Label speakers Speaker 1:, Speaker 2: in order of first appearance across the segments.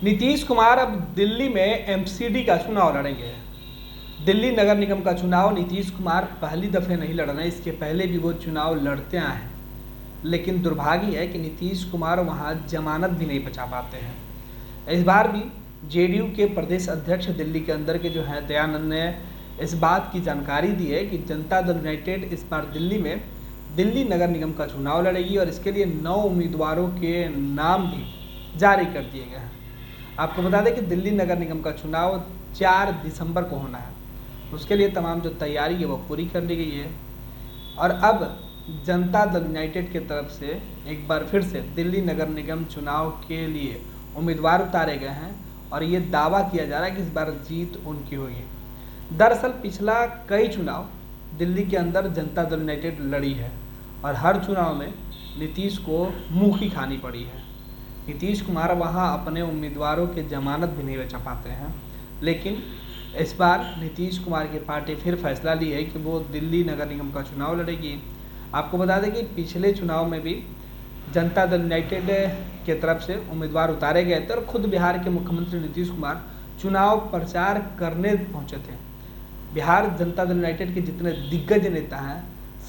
Speaker 1: नीतीश कुमार अब दिल्ली में एमसीडी का चुनाव लड़ेंगे। दिल्ली नगर निगम का चुनाव नीतीश कुमार पहली दफे नहीं लड़ रहे हैं, इसके पहले भी वो चुनाव लड़ते आए हैं। लेकिन दुर्भाग्य है कि नीतीश कुमार वहां जमानत भी नहीं बचा पाते हैं। इस बार भी जेडीयू के प्रदेश अध्यक्ष दिल्ली के अंदर के जो हैं दयानंद ने इस बात की जानकारी दी है कि जनता दल यूनाइटेड इस बार दिल्ली में दिल्ली नगर निगम का चुनाव लड़ेगी और इसके लिए 9 उम्मीदवारों के नाम भी जारी कर दिए गए हैं। आपको बता दें कि दिल्ली नगर निगम का चुनाव 4 दिसंबर को होना है। उसके लिए तमाम जो तैयारी है वो पूरी कर ली गई है और अब जनता दल यूनाइटेड की तरफ से एक बार फिर से दिल्ली नगर निगम चुनाव के लिए उम्मीदवार उतारे गए हैं और ये दावा किया जा रहा है कि इस बार जीत उनकी होगी। दरअसल पिछला कई चुनाव दिल्ली के अंदर जनता दल यूनाइटेड लड़ी है और हर चुनाव में नीतीश को मुँह की खानी पड़ी है। नीतीश कुमार वहां अपने उम्मीदवारों के जमानत भी नहीं बचा पाते हैं, लेकिन इस बार नीतीश कुमार की पार्टी फिर फैसला ली है कि वो दिल्ली नगर निगम का चुनाव लड़ेगी। आपको बता दें कि पिछले चुनाव में भी जनता दल यूनाइटेड के तरफ से उम्मीदवार उतारे गए थे और खुद बिहार के मुख्यमंत्री नीतीश कुमार चुनाव प्रचार करने पहुंचे थे। बिहार जनता दल यूनाइटेड के जितने दिग्गज नेता हैं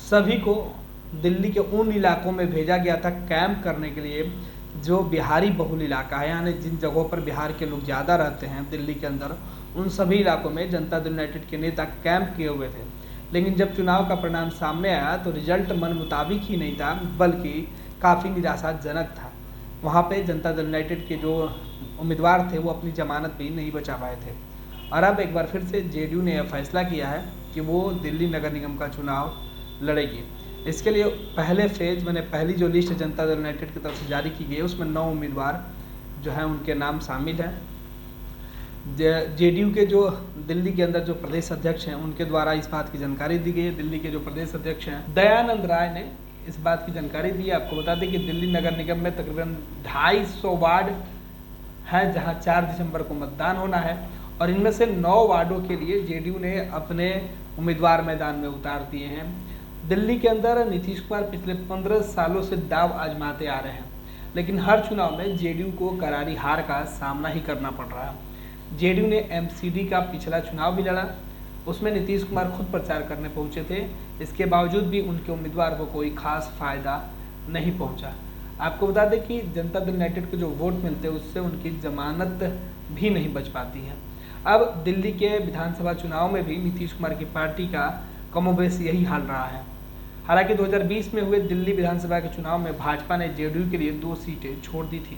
Speaker 1: सभी को दिल्ली के उन इलाकों में भेजा गया था कैंप करने के लिए जो बिहारी बहुल इलाका है, यानी जिन जगहों पर बिहार के लोग ज़्यादा रहते हैं दिल्ली के अंदर, उन सभी इलाकों में जनता दल यूनाइटेड के नेता कैंप किए हुए थे। लेकिन जब चुनाव का परिणाम सामने आया तो रिजल्ट मन मुताबिक ही नहीं था, बल्कि काफ़ी निराशाजनक था। वहाँ पे जनता दल यूनाइटेड के जो उम्मीदवार थे वो अपनी जमानत भी नहीं बचा पाए थे और अब एक बार फिर से जेडीयू ने यह फैसला किया है कि वो दिल्ली नगर निगम का चुनाव लड़ेगी। इसके लिए पहली जो लिस्ट जनता दल यूनाइटेड की तरफ से जारी की गई है उसमें 9 उम्मीदवार जो हैं उनके नाम शामिल हैं। जेडीयू के जो दिल्ली के अंदर जो प्रदेश अध्यक्ष हैं उनके द्वारा इस बात की जानकारी दी गई है। दिल्ली के जो प्रदेश अध्यक्ष हैं दयानंद राय ने इस बात की जानकारी दी है। आपको बता दें कि दिल्ली नगर निगम में तकरीबन 250 वार्ड हैं जहां 4 दिसंबर को मतदान होना है और इनमें से 9 वार्डों के लिए जेडीयू ने अपने उम्मीदवार मैदान में उतार दिए हैं। दिल्ली के अंदर नीतीश कुमार पिछले 15 सालों से दाव आजमाते आ रहे हैं, लेकिन हर चुनाव में जेडीयू को करारी हार का सामना ही करना पड़ रहा है। जेडीयू ने एमसीडी का पिछला चुनाव भी लड़ा, उसमें नीतीश कुमार खुद प्रचार करने पहुंचे थे। इसके बावजूद भी उनके उम्मीदवार को कोई खास फायदा नहीं पहुंचा। आपको बता दें कि जनता दल यूनाइटेड को जो वोट मिलते हैं उससे उनकी जमानत भी नहीं बच पाती है। अब दिल्ली के विधानसभा चुनाव में भी नीतीश कुमार की पार्टी का कमोबेश यही हाल रहा है। हालांकि 2020 में हुए दिल्ली विधानसभा के चुनाव में भाजपा ने जेडीयू के लिए 2 सीटें छोड़ दी थी,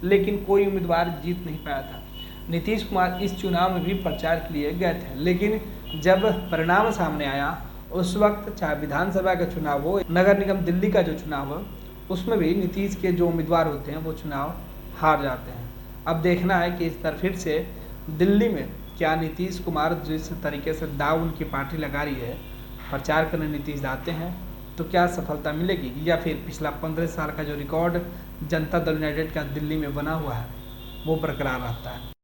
Speaker 1: लेकिन कोई उम्मीदवार जीत नहीं पाया था। नीतीश कुमार इस चुनाव में भी प्रचार के लिए गए थे, लेकिन जब परिणाम सामने आया उस वक्त चाहे विधानसभा का चुनाव हो, नगर निगम दिल्ली का जो चुनाव हो, उसमें भी नीतीश के जो उम्मीदवार होते हैं वो चुनाव हार जाते हैं। अब देखना है कि इस बार फिर से दिल्ली में क्या नीतीश कुमार जिस तरीके से दाव उनकी पार्टी लगा रही है, प्रचार करने नीतीश आते हैं तो क्या सफलता मिलेगी या फिर पिछला 15 साल का जो रिकॉर्ड जनता दल यूनाइटेड का दिल्ली में बना हुआ है वो बरकरार रहता है।